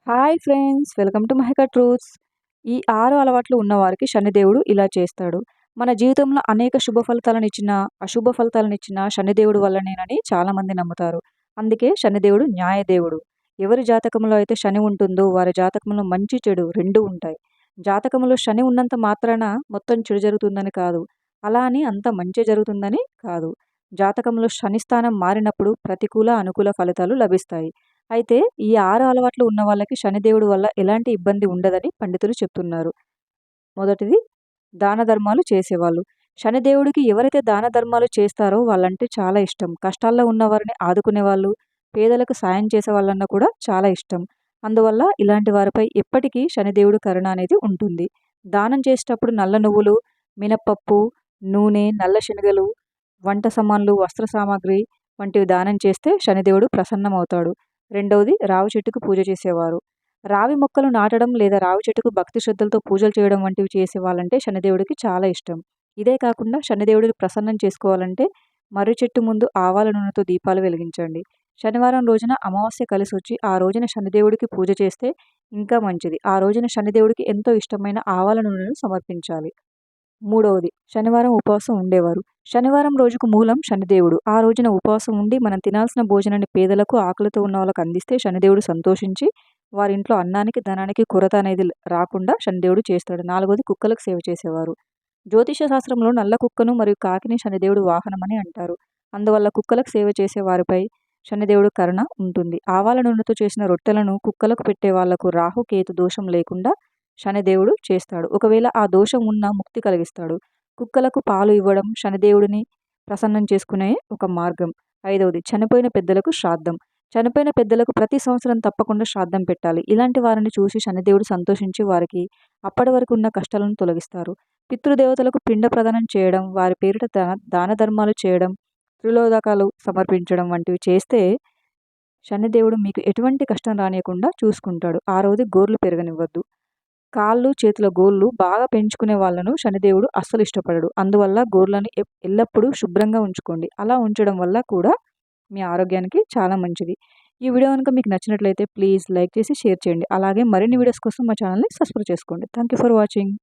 Hi friends, welcome to Mahika truths. ఈ 6 అలవాట్లు ఉన్నవారికి శనిదేవుడు ఇలా చేస్తాడు. మన జీవితంలో అనేక శుభ ఫలితాలనిచ్చిన, అశుభ ఫలితాలనిచ్చిన శనిదేవుడు వల్లనేనని చాలామంది నమ్ముతారు. అందుకే శనిదేవుడు న్యాయదేవుడు. ఎవరి జాతకంలో అయితే శని ఉంటుందో వారి జాతకంలో మంచి, చెడు 2 ఉంటాయి. జాతకంలో శని ఉన్నంత మాత్రాన మొత్తం చెడు జరుగుతుందని కాదు. అలా అని అంత మంచే జరుగుతుందని కాదు. జాతకంలో శని స్థానం మారినప్పుడు ప్రతికూల, అనుకూల ఫలితాలు లభిస్తాయి. అయితే ఈ 6 అలవాట్లు ఉన్న వాళ్ళకి శనిదేవుడు వల్ల ఎలాంటి ఇబ్బంది ఉండదని పండితులు చెప్తున్నారు. మొదటిది దాన ధర్మాలు చేసేవాళ్ళు. శనిదేవుడికి ఎవరైతే దాన ధర్మాలు చేస్తారో వాళ్ళంటే చాలా ఇష్టం. కష్టాల్లో ఉన్నవారిని ఆదుకునేవాళ్ళు, పేదలకు సాయం చేసే వాళ్ళన్నా కూడా చాలా ఇష్టం. అందువల్ల ఇలాంటి వారిపై ఎప్పటికీ శనిదేవుడి కరుణ అనేది ఉంటుంది. దానం చేసేటప్పుడు నల్ల నువ్వులు, మినపప్పు, నూనె, నల్ల శనగలు, వంట సామాన్లు, వస్త్ర సామాగ్రి వంటివి దానం చేస్తే శనిదేవుడు ప్రసన్నమవుతాడు. రెండవది రావి చెట్టుకు పూజ చేసేవారు. రావి మొక్కలు నాటడం లేదా రావి చెట్టుకు భక్తి శ్రద్ధలతో పూజలు చేయడం వంటివి చేసేవాళ్ళంటే శనిదేవుడికి చాలా ఇష్టం. ఇదే కాకుండా శనిదేవుడిని ప్రసన్నం చేసుకోవాలంటే మర్రి చెట్టు ముందు ఆవాల నూనెతో దీపాలు వెలిగించండి. శనివారం రోజున అమావాస్య కలిసి వచ్చి ఆ రోజున శనిదేవుడికి పూజ చేస్తే ఇంకా మంచిది. ఆ రోజున శనిదేవుడికి ఎంతో ఇష్టమైన ఆవాల నూనెను సమర్పించాలి. మూడవది శనివారం ఉపవాసం ఉండేవారు. శనివారం రోజుకు మూలం శనిదేవుడు. ఆ రోజున ఉపవాసం ఉండి మనం తినాల్సిన భోజనాన్ని పేదలకు, ఆకలితో ఉన్న వాళ్ళకి అందిస్తే శనిదేవుడు సంతోషించి వారింట్లో అన్నానికి, ధనానికి కొరత అనేది రాకుండా శనిదేవుడు చేస్తాడు. నాలుగవది కుక్కలకు సేవ చేసేవారు. జ్యోతిష శాస్త్రంలో నల్ల కుక్కను మరియు కాకిని శనిదేవుడు వాహనమని అంటారు. అందువల్ల కుక్కలకు సేవ చేసే వారిపై శనిదేవుడు కరుణ ఉంటుంది. ఆవాల నూనెతో చేసిన రొట్టెలను కుక్కలకు పెట్టే వాళ్లకు రాహు, కేతు దోషం లేకుండా శనిదేవుడు చేస్తాడు. ఒకవేళ ఆ దోషం ఉన్నా ముక్తి కలిగిస్తాడు. కుక్కలకు పాలు ఇవ్వడం శనిదేవుడిని ప్రసన్నం చేసుకునే ఒక మార్గం. ఐదవది చనిపోయిన పెద్దలకు శ్రాద్ధం. చనిపోయిన పెద్దలకు ప్రతి సంవత్సరం తప్పకుండా శ్రాద్ధం పెట్టాలి. ఇలాంటి వారిని చూసి శనిదేవుడు సంతోషించి వారికి అప్పటి వరకు ఉన్న కష్టాలను తొలగిస్తారు. పితృదేవతలకు పిండ ప్రదానం చేయడం, వారి పేరిట దాన ధర్మాలు చేయడం, త్రిలోదకాలు సమర్పించడం వంటివి చేస్తే శనిదేవుడు మీకు ఎటువంటి కష్టం రానియకుండా చూసుకుంటాడు. ఆరవది గోర్లు పెరగనివ్వద్దు. కాళ్ళు, చేతుల గోర్లు బాగా పెంచుకునే వాళ్ళను శనిదేవుడు అస్సలు ఇష్టపడడు. అందువల్ల గోర్లను ఎల్లప్పుడూ శుభ్రంగా ఉంచుకోండి. అలా ఉంచడం వల్ల కూడా మీ ఆరోగ్యానికి చాలా మంచిది. ఈ వీడియో కనుక మీకు నచ్చినట్లయితే ప్లీజ్ లైక్ చేసి షేర్ చేయండి. అలాగే మరిన్ని వీడియోస్ కోసం మా ఛానల్ని సబ్స్క్రైబ్ చేసుకోండి. Thank you for watching.